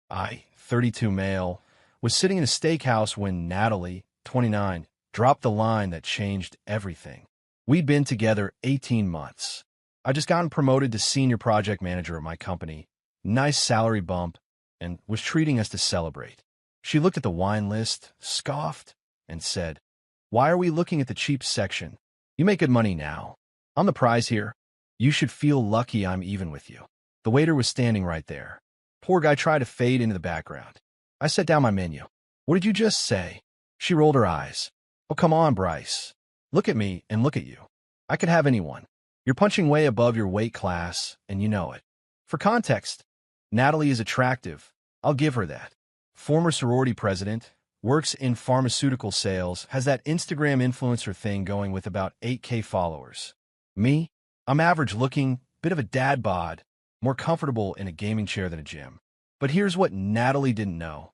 I, 32 male, was sitting in a steakhouse when Natalie, 29, dropped the line that changed everything. We'd been together 18 months. I just gotten promoted to senior project manager at my company, nice salary bump, and was treating us to celebrate. She looked at the wine list, scoffed, and said, "Why are we looking at the cheap section? You make good money now. I'm the prize here. You should feel lucky I'm even with you." The waiter was standing right there. Poor guy tried to fade into the background. I set down my menu. "What did you just say?" She rolled her eyes. "Oh, come on, Bryce. Look at me and look at you. I could have anyone. You're punching way above your weight class, and you know it." For context, Natalie is attractive. I'll give her that. Former sorority president, works in pharmaceutical sales, has that Instagram influencer thing going with about 8K followers. Me? I'm average looking, bit of a dad bod, more comfortable in a gaming chair than a gym. But here's what Natalie didn't know.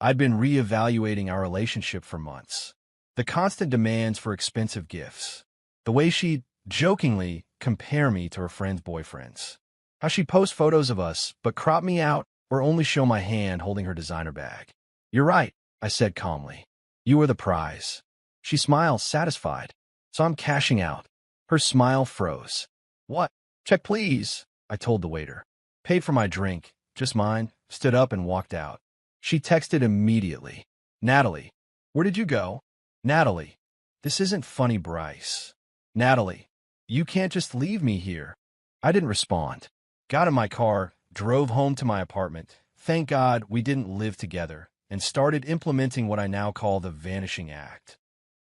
I'd been reevaluating our relationship for months. The constant demands for expensive gifts. The way she'd jokingly compare me to her friends' boyfriends. How she'd post photos of us, but crop me out or only show my hand holding her designer bag. "You're right," I said calmly. "You are the prize." She smiled, satisfied. "So I'm cashing out." Her smile froze. "What?" "Check, please," I told the waiter. Paid for my drink, just mine, stood up and walked out. She texted immediately. "Natalie, where did you go?" "Natalie, this isn't funny, Bryce." "Natalie, you can't just leave me here." I didn't respond. Got in my car, drove home to my apartment. Thank God we didn't live together, and started implementing what I now call the vanishing act.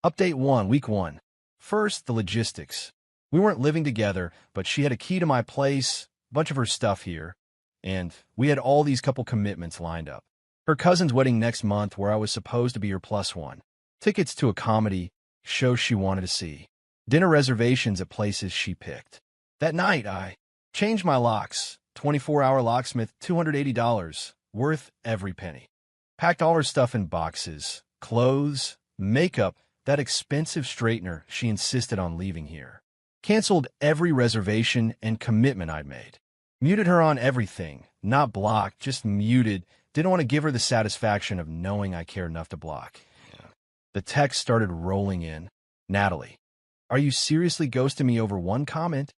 Update 1, week 1. First, the logistics. We weren't living together, but she had a key to my place, a bunch of her stuff here, and we had all these couple commitments lined up. Her cousin's wedding next month, where I was supposed to be her +1. Tickets to a comedy, shows she wanted to see. Dinner reservations at places she picked. That night, I changed my locks. 24-hour locksmith, $280, worth every penny. Packed all her stuff in boxes, clothes, makeup, that expensive straightener she insisted on leaving here. Canceled every reservation and commitment I'd made. Muted her on everything, not blocked, just muted. Didn't want to give her the satisfaction of knowing I cared enough to block. The text started rolling in. "Natalie, are you seriously ghosting me over one comment?"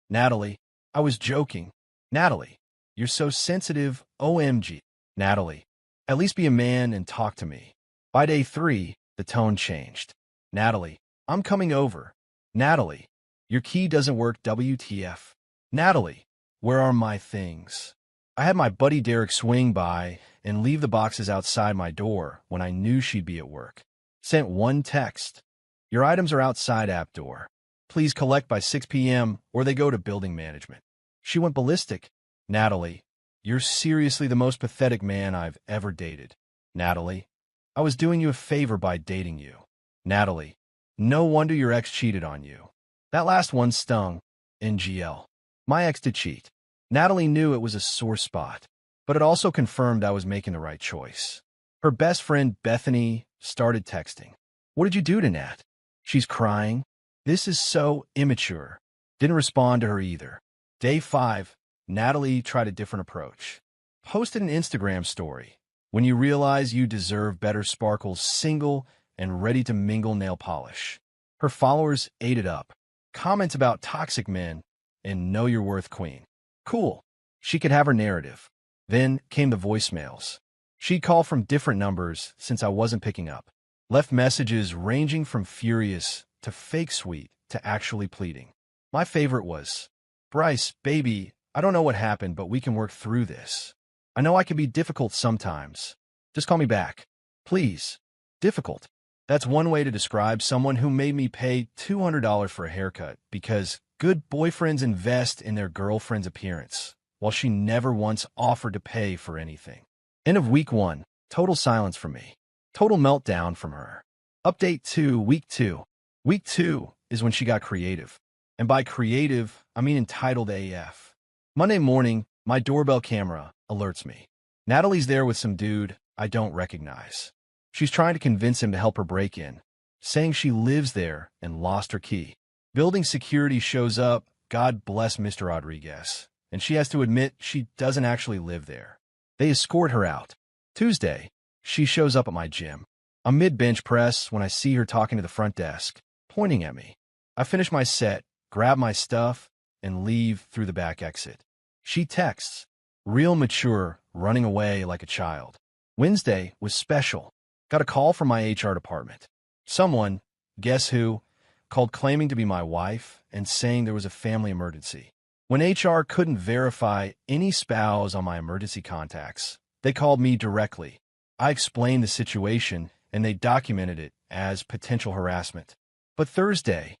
"Natalie, I was joking." "Natalie, you're so sensitive, OMG." "Natalie, at least be a man and talk to me." By day 3, the tone changed. "Natalie, I'm coming over." "Natalie, your key doesn't work, WTF." "Natalie, where are my things?" I had my buddy Derek swing by and leave the boxes outside my door when I knew she'd be at work. Sent one text. "Your items are outside app door. Please collect by 6 p.m. or they go to building management." She went ballistic. "Natalie, you're seriously the most pathetic man I've ever dated." "Natalie, I was doing you a favor by dating you." "Natalie, no wonder your ex cheated on you." That last one stung. NGL. My ex did cheat. Natalie knew it was a sore spot, but it also confirmed I was making the right choice. Her best friend, Bethany, started texting. "What did you do to Nat?" She's crying. "This is so immature." Didn't respond to her either. Day 5, Natalie tried a different approach. Posted an Instagram story. "When you realize you deserve better, sparkles, single and ready to mingle nail polish." Her followers ate it up. Comments about toxic men and know your worth queen. Cool. She could have her narrative. Then came the voicemails. She'd call from different numbers since I wasn't picking up. Left messages ranging from furious to fake sweet to actually pleading. My favorite was, "Bryce, baby, I don't know what happened, but we can work through this. I know I can be difficult sometimes. Just call me back. Please." Difficult. That's one way to describe someone who made me pay $200 for a haircut because good boyfriends invest in their girlfriend's appearance, while she never once offered to pay for anything. End of week 1. Total silence from me. Total meltdown from her. Update 2, week 2. Week 2 is when she got creative. And by creative, I mean entitled AF. Monday morning, my doorbell camera alerts me. Natalie's there with some dude I don't recognize. She's trying to convince him to help her break in, saying she lives there and lost her key. Building security shows up, God bless Mr. Rodriguez, and she has to admit she doesn't actually live there. They escort her out. Tuesday, she shows up at my gym. I'm mid-bench press when I see her talking to the front desk, pointing at me. I finish my set, grab my stuff, and leave through the back exit. She texts, real mature, running away like a child. Wednesday was special. Got a call from my HR department. Someone, guess who, called claiming to be my wife and saying there was a family emergency. When HR couldn't verify any spouse on my emergency contacts, they called me directly. I explained the situation, and they documented it as potential harassment. But Thursday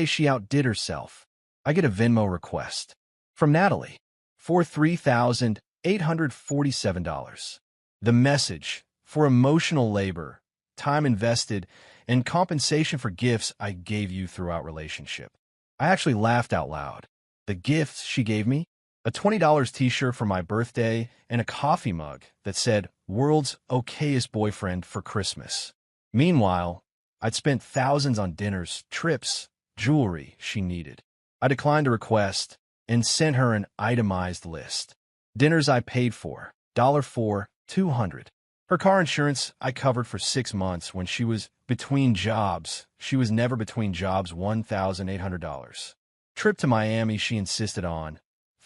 she outdid herself. I get a Venmo request from Natalie for $3,847. The message: for emotional labor, time invested, and compensation for gifts I gave you throughout relationship. I actually laughed out loud. The gifts she gave me? A $20 t-shirt for my birthday and a coffee mug that said, "World's okayest boyfriend for Christmas." Meanwhile, I'd spent thousands on dinners, trips, jewelry she needed. I declined a request and sent her an itemized list. Dinners I paid for, $4, $200. Her car insurance I covered for 6 months when she was between jobs. She was never between jobs, $1,800. Trip to Miami she insisted on,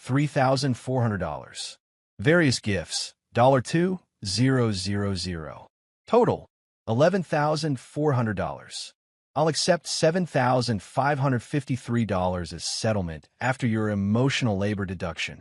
$3,400. Various gifts, $2,000. Total, $11,400. I'll accept $7,553 as settlement after your emotional labor deduction.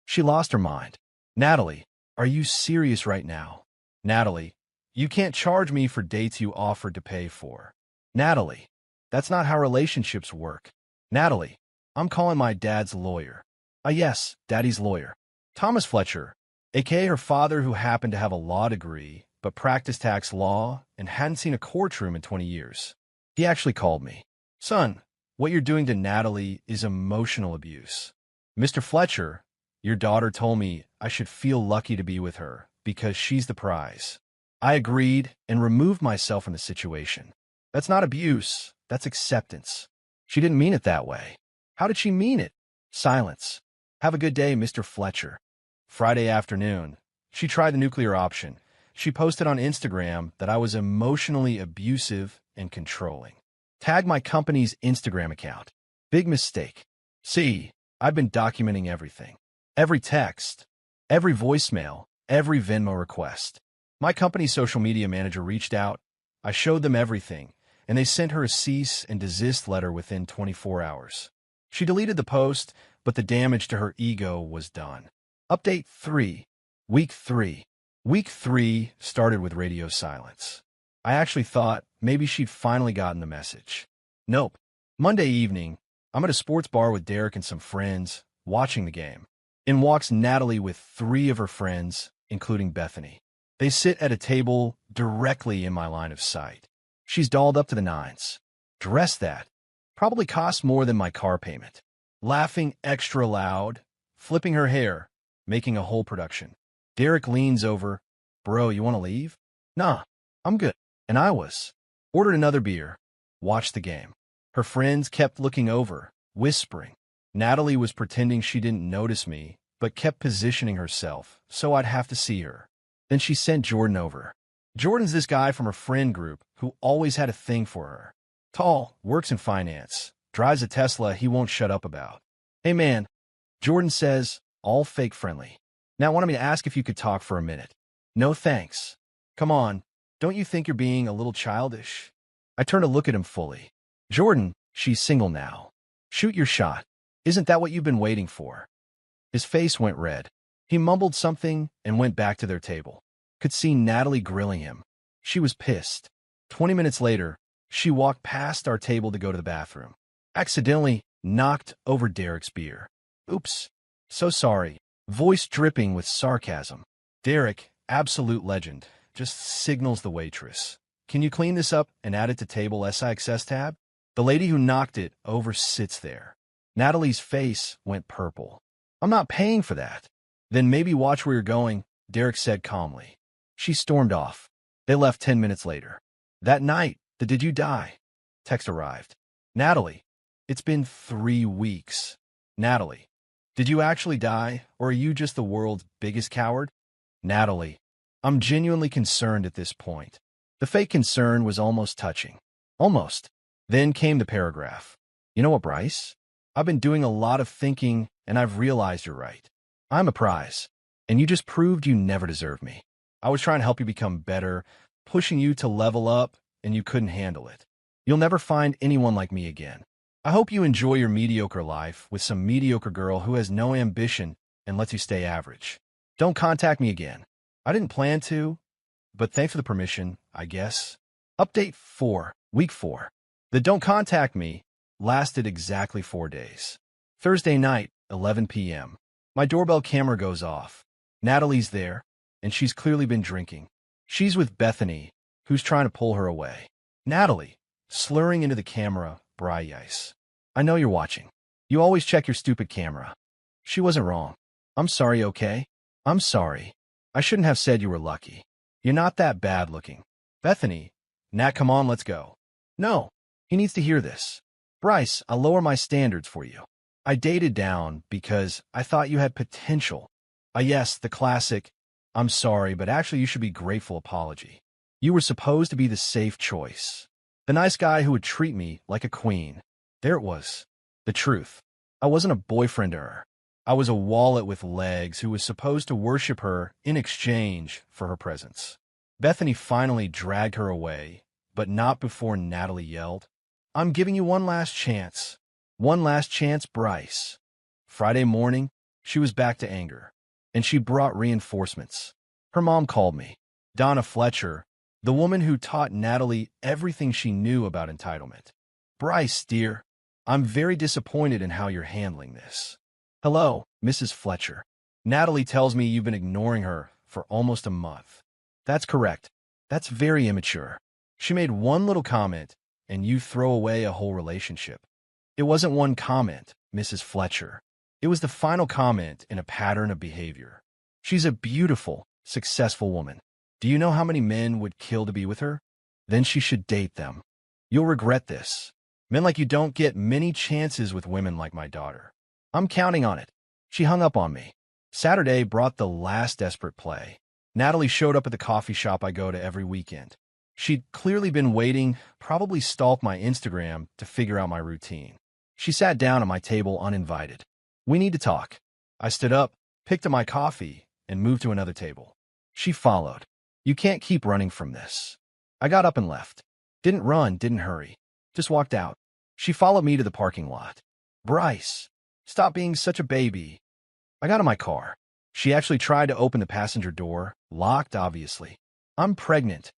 She lost her mind. Natalie, are you serious right now? Natalie, you can't charge me for dates you offered to pay for. Natalie, that's not how relationships work. Natalie, I'm calling my dad's lawyer. Yes, Daddy's lawyer. Thomas Fletcher, aka her father, who happened to have a law degree but practiced tax law and hadn't seen a courtroom in 20 years. He actually called me. Son, what you're doing to Natalie is emotional abuse. Mr. Fletcher, your daughter told me I should feel lucky to be with her because she's the prize. I agreed and removed myself from the situation. That's not abuse, that's acceptance. She didn't mean it that way. How did she mean it? Silence. Have a good day, Mr. Fletcher. Friday afternoon, she tried the nuclear option. She posted on Instagram that I was emotionally abusive and controlling. Tag my company's Instagram account. Big mistake. See, I've been documenting everything. Every text, every voicemail, every Venmo request. My company's social media manager reached out. I showed them everything, and they sent her a cease and desist letter within 24 hours. She deleted the post, but the damage to her ego was done. Update 3. Week 3. Week 3 started with radio silence. I actually thought maybe she'd finally gotten the message. Nope. Monday evening, I'm at a sports bar with Derek and some friends, watching the game. In walks Natalie with 3 of her friends, including Bethany. They sit at a table directly in my line of sight. She's dolled up to the nines. Dress that. Probably costs more than my car payment. Laughing extra loud, flipping her hair, making a whole production. Derek leans over. Bro, you want to leave? Nah, I'm good. And I was. Ordered another beer. Watched the game. Her friends kept looking over, whispering. Natalie was pretending she didn't notice me, but kept positioning herself so I'd have to see her. Then she sent Jordan over. Jordan's this guy from her friend group who always had a thing for her. Tall, works in finance, drives a Tesla he won't shut up about. Hey man, Jordan says, all fake friendly. Now wanted me to ask if you could talk for a minute. No thanks. Come on, don't you think you're being a little childish? I turn to look at him fully. Jordan, she's single now. Shoot your shot. Isn't that what you've been waiting for? His face went red. He mumbled something and went back to their table. Could see Natalie grilling him. She was pissed. 20 minutes later, she walked past our table to go to the bathroom. Accidentally knocked over Derek's beer. Oops. So sorry. Voice dripping with sarcasm. Derek, absolute legend, just signals the waitress. Can you clean this up and add it to table SIXS tab? The lady who knocked it over sits there. Natalie's face went purple. I'm not paying for that. Then maybe watch where you're going, Derek said calmly. She stormed off. They left 10 minutes later. That night, the "Did you die?" text arrived. Natalie, it's been 3 weeks. Natalie, did you actually die, or are you just the world's biggest coward? Natalie, I'm genuinely concerned at this point. The fake concern was almost touching. Almost. Then came the paragraph. You know what, Bryce? I've been doing a lot of thinking, and I've realized you're right. I'm a prize, and you just proved you never deserved me. I was trying to help you become better, pushing you to level up, and you couldn't handle it. You'll never find anyone like me again. I hope you enjoy your mediocre life with some mediocre girl who has no ambition and lets you stay average. Don't contact me again. I didn't plan to, but thanks for the permission, I guess. Update 4, Week 4. The Don't Contact Me lasted exactly 4 days. Thursday night, 11 p.m. My doorbell camera goes off. Natalie's there, and she's clearly been drinking. She's with Bethany, who's trying to pull her away. Natalie, slurring into the camera, Bryce. I know you're watching. You always check your stupid camera. She wasn't wrong. I'm sorry, okay? I'm sorry. I shouldn't have said you were lucky. You're not that bad looking. Bethany, Nat, come on, let's go. No, he needs to hear this. Bryce, I'll lower my standards for you. I dated down because I thought you had potential. Yes, the classic, I'm sorry, but actually you should be grateful apology. You were supposed to be the safe choice. The nice guy who would treat me like a queen. There it was. The truth. I wasn't a boyfriend to her. I was a wallet with legs who was supposed to worship her in exchange for her presence. Bethany finally dragged her away, but not before Natalie yelled, I'm giving you one last chance. One last chance, Bryce. Friday morning, she was back to anger, and she brought reinforcements. Her mom called me. Donna Fletcher, the woman who taught Natalie everything she knew about entitlement. Bryce, dear, I'm very disappointed in how you're handling this. Hello, Mrs. Fletcher. Natalie tells me you've been ignoring her for almost a month. That's correct. That's very immature. She made one little comment, and you throw away a whole relationship. It wasn't one comment, Mrs. Fletcher. It was the final comment in a pattern of behavior. She's a beautiful, successful woman. Do you know how many men would kill to be with her? Then she should date them. You'll regret this. Men like you don't get many chances with women like my daughter. I'm counting on it. She hung up on me. Saturday brought the last desperate play. Natalie showed up at the coffee shop I go to every weekend. She'd clearly been waiting, probably stalked my Instagram to figure out my routine. She sat down at my table uninvited. We need to talk. I stood up, picked up my coffee, and moved to another table. She followed. You can't keep running from this. I got up and left. Didn't run, didn't hurry. Just walked out. She followed me to the parking lot. Bryce, stop being such a baby. I got in my car. She actually tried to open the passenger door, locked obviously. I'm pregnant.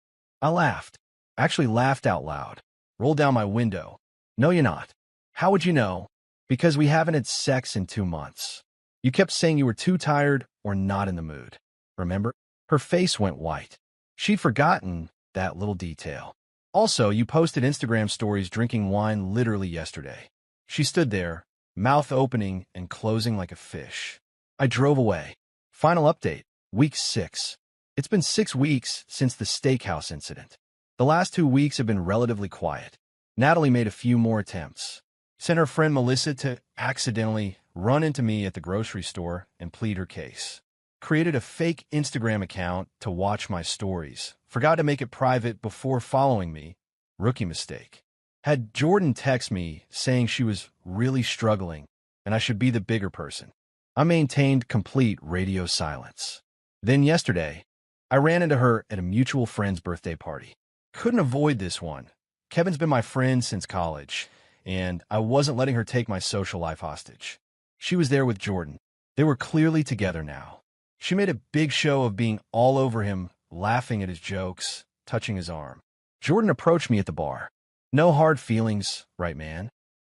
I laughed. Actually laughed out loud. Rolled down my window. No, you're not. How would you know? Because we haven't had sex in 2 months. You kept saying you were too tired or not in the mood. Remember? Her face went white. She'd forgotten that little detail. Also, you posted Instagram stories drinking wine literally yesterday. She stood there, mouth opening and closing like a fish. I drove away. Final update, Week 6. It's been 6 weeks since the steakhouse incident. The last 2 weeks have been relatively quiet. Natalie made a few more attempts. Sent her friend Melissa to accidentally run into me at the grocery store and plead her case. Created a fake Instagram account to watch my stories. Forgot to make it private before following me. Rookie mistake. Had Jordan text me saying she was really struggling and I should be the bigger person. I maintained complete radio silence. Then yesterday, I ran into her at a mutual friend's birthday party. Couldn't avoid this one. Kevin's been my friend since college, and I wasn't letting her take my social life hostage. She was there with Jordan. They were clearly together now. She made a big show of being all over him, laughing at his jokes, touching his arm. Jordan approached me at the bar. No hard feelings, right, man?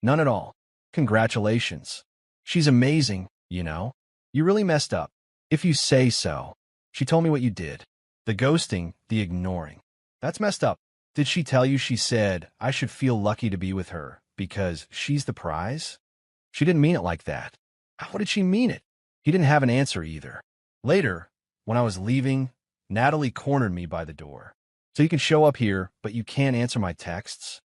None at all. Congratulations. She's amazing, you know. You really messed up. If you say so. She told me what you did. The ghosting, the ignoring. That's messed up. Did she tell you she said I should feel lucky to be with her because she's the prize? She didn't mean it like that. How did she mean it? He didn't have an answer either. Later, when I was leaving, Natalie cornered me by the door. So you can show up here, but you can't answer my texts?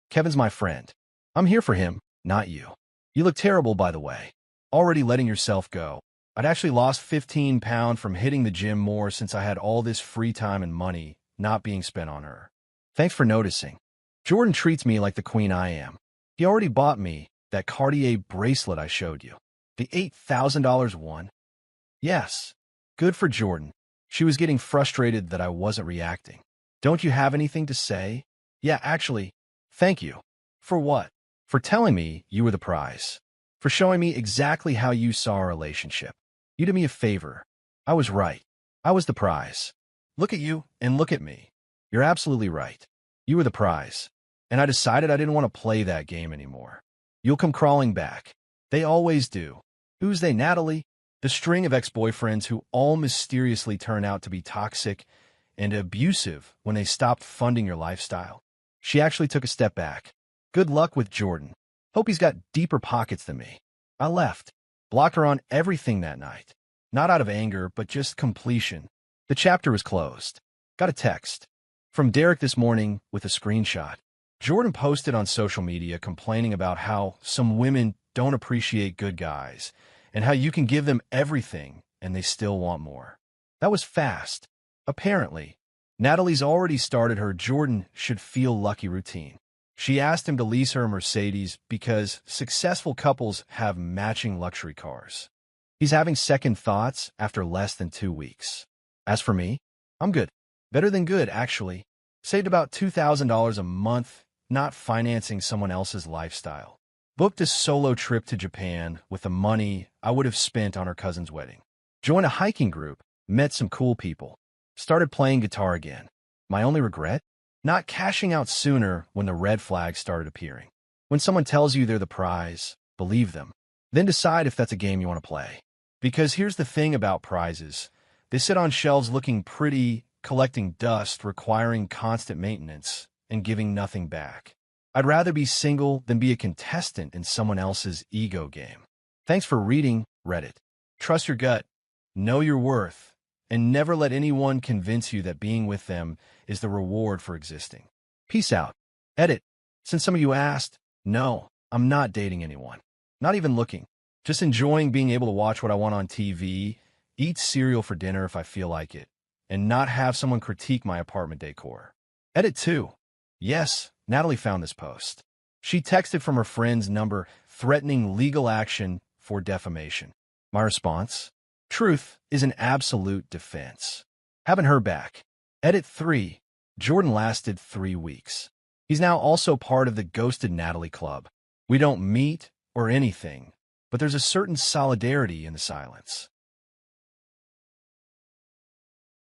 Kevin's my friend. I'm here for him, not you. You look terrible, by the way. Already letting yourself go. I'd actually lost 15 pounds from hitting the gym more since I had all this free time and money not being spent on her. Thanks for noticing. Jordan treats me like the queen I am. He already bought me that Cartier bracelet I showed you. The $8,000 one. Yes. Good for Jordan. She was getting frustrated that I wasn't reacting. Don't you have anything to say? Yeah, actually, thank you. For what? For telling me you were the prize. For showing me exactly how you saw our relationship. You did me a favor. I was right. I was the prize. Look at you and look at me. You're absolutely right. You were the prize. And I decided I didn't want to play that game anymore. You'll come crawling back. They always do. Who's they, Natalie? The string of ex-boyfriends who all mysteriously turn out to be toxic and abusive when they stopped funding your lifestyle. She actually took a step back. Good luck with Jordan. Hope he's got deeper pockets than me. I left. Blocked her on everything that night. Not out of anger, but just completion. The chapter was closed. Got a text from Derek this morning with a screenshot. Jordan posted on social media complaining about how some women don't appreciate good guys and how you can give them everything and they still want more. That was fast. Apparently, Natalie's already started her Jordan should feel lucky routine. She asked him to lease her a Mercedes because successful couples have matching luxury cars. He's having second thoughts after less than 2 weeks. As for me, I'm good. Better than good, actually. Saved about $2,000 a month, not financing someone else's lifestyle. Booked a solo trip to Japan with the money I would have spent on her cousin's wedding. Joined a hiking group, met some cool people. Started playing guitar again. My only regret? Not cashing out sooner when the red flags started appearing. When someone tells you they're the prize, believe them. Then decide if that's a game you want to play. Because here's the thing about prizes. They sit on shelves looking pretty, collecting dust, requiring constant maintenance, and giving nothing back. I'd rather be single than be a contestant in someone else's ego game. Thanks for reading, Reddit. Trust your gut, know your worth, and never let anyone convince you that being with them is the reward for existing. Peace out. Edit. Since some of you asked, no, I'm not dating anyone. Not even looking. Just enjoying being able to watch what I want on TV, eat cereal for dinner if I feel like it, and not have someone critique my apartment decor. Edit 2. Yes, Natalie found this post. She texted from her friend's number threatening legal action for defamation. My response? Truth is an absolute defense. Haven't heard back. Edit 3. Jordan lasted 3 weeks. He's now also part of the Ghosted Natalie Club. We don't meet or anything, but there's a certain solidarity in the silence.